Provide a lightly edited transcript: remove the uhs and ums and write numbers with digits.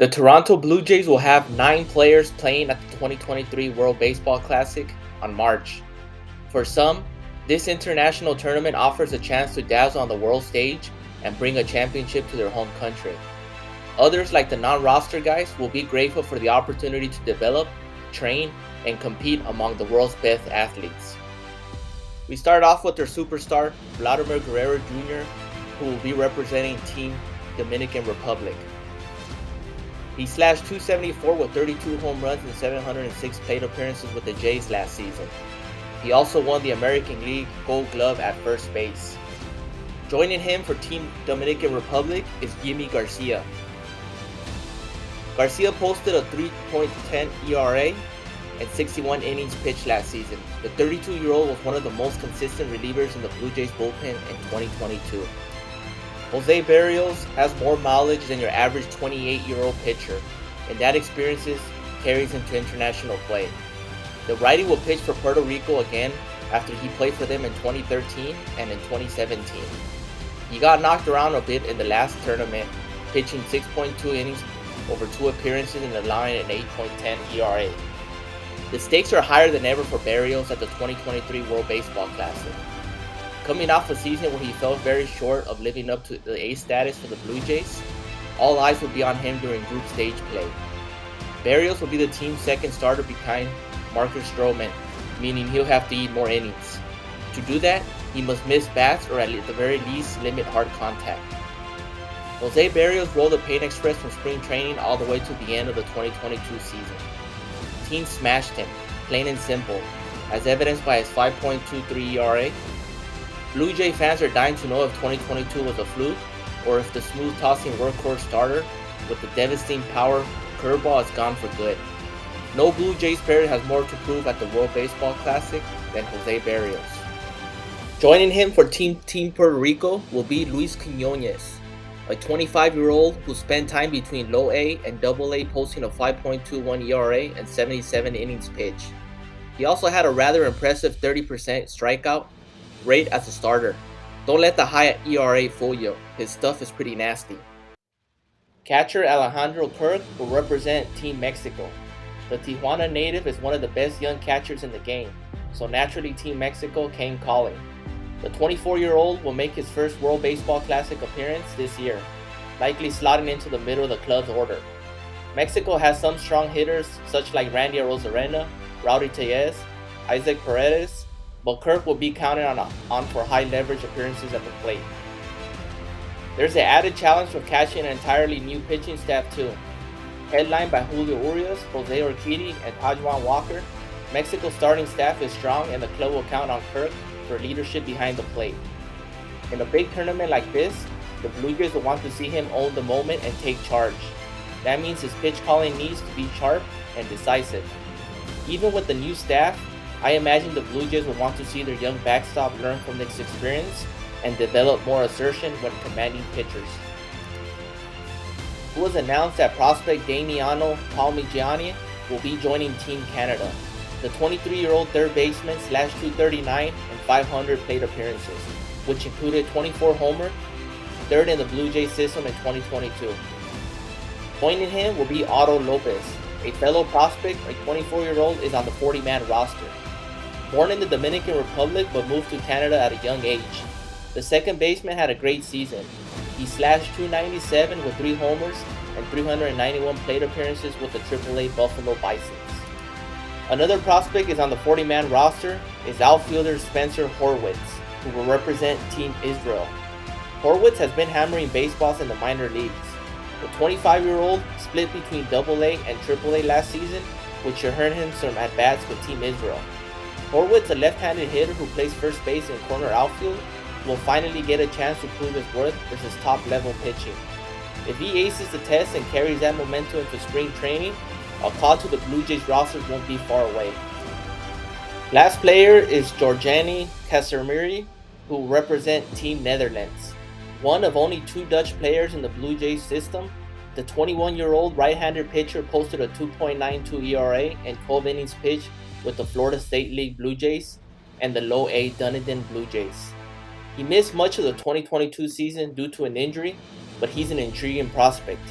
The Toronto Blue Jays will have 9 players playing at the 2023 World Baseball Classic on March. For some, this international tournament offers a chance to dazzle on the world stage and bring a championship to their home country. Others, like the non-roster guys, will be grateful for the opportunity to develop, train, and compete among the world's best athletes. We start off with their superstar, Vladimir Guerrero Jr., who will be representing Team Dominican Republic. He slashed .274 with 32 home runs and 706 plate appearances with the Jays last season. He also won the American League Gold Glove at first base. Joining him for Team Dominican Republic is Jimmy Garcia. Garcia posted a 3.10 ERA and 61 innings pitched last season. The 32-year-old was one of the most consistent relievers in the Blue Jays bullpen in 2022. Jose Berrios has more mileage than your average 28-year-old pitcher, and that experience carries into international play. The righty will pitch for Puerto Rico again after he played for them in 2013 and in 2017. He got knocked around a bit in the last tournament, pitching 6.2 innings over 2 appearances and allowing an 8.10 ERA. The stakes are higher than ever for Berrios at the 2023 World Baseball Classic. Coming off a season where he fell very short of living up to the ace status for the Blue Jays, all eyes will be on him during group stage play. Berrios will be the team's second starter behind Marcus Stroman, meaning he'll have to eat more innings. To do that, he must miss bats or at the very least limit hard contact. Jose Berrios rode the Pain Express from spring training all the way to the end of the 2022 season. Teams smashed him, plain and simple, as evidenced by his 5.23 ERA. Blue Jay fans are dying to know if 2022 was a fluke or if the smooth-tossing workhorse starter with the devastating power curveball is gone for good. No Blue Jays player has more to prove at the World Baseball Classic than Jose Berrios. Joining him for Team Puerto Rico will be Luis Quiñones, a 25-year-old who spent time between low A and double A, posting a 5.21 ERA and 77 innings pitched. He also had a rather impressive 30% strikeout rate as a starter. Don't let the high ERA fool you, his stuff is pretty nasty. Catcher Alejandro Kirk will represent Team Mexico. The Tijuana native is one of the best young catchers in the game, so naturally Team Mexico came calling. The 24-year-old will make his first World Baseball Classic appearance this year, likely slotting into the middle of the club's order. Mexico has some strong hitters such like Randy Arozarena, Rowdy Tellez, Isaac Paredes, but Kirk will be counted on for high leverage appearances at the plate. There's the added challenge of catching an entirely new pitching staff too. Headlined by Julio Urias, Jose Urquidy, and Tajuan Walker, Mexico's starting staff is strong and the club will count on Kirk for leadership behind the plate. In a big tournament like this, the Blue Jays will want to see him own the moment and take charge. That means his pitch calling needs to be sharp and decisive. Even with the new staff, I imagine the Blue Jays will want to see their young backstop learn from this experience and develop more assertion when commanding pitchers. It was announced that prospect Damiano Palmigiani will be joining Team Canada. The 23-year-old third baseman slashed .239 and 500 plate appearances, which included 24 homers, third in the Blue Jays system in 2022. Joining him will be Otto Lopez, a fellow prospect. A 24-year-old is on the 40-man roster. Born in the Dominican Republic but moved to Canada at a young age, the second baseman had a great season. He slashed .297 with 3 homers and 391 plate appearances with the AAA Buffalo Bisons. Another prospect is on the 40-man roster is outfielder Spencer Horwitz, who will represent Team Israel. Horwitz has been hammering baseballs in the minor leagues. The 25-year-old split between AA and AAA last season, which should earn him some at-bats with Team Israel. Horwitz, a left-handed hitter who plays first base and corner outfield, will finally get a chance to prove his worth versus top-level pitching. If he aces the test and carries that momentum into spring training, a call to the Blue Jays roster won't be far away. Last player is Georgiani Casemiro, who will represent Team Netherlands. One of only 2 Dutch players in the Blue Jays system, the 21-year-old right-handed pitcher posted a 2.92 ERA and 12 innings pitched with the Florida State League Blue Jays and the Low A Dunedin Blue Jays. He missed much of the 2022 season due to an injury, but he's an intriguing prospect.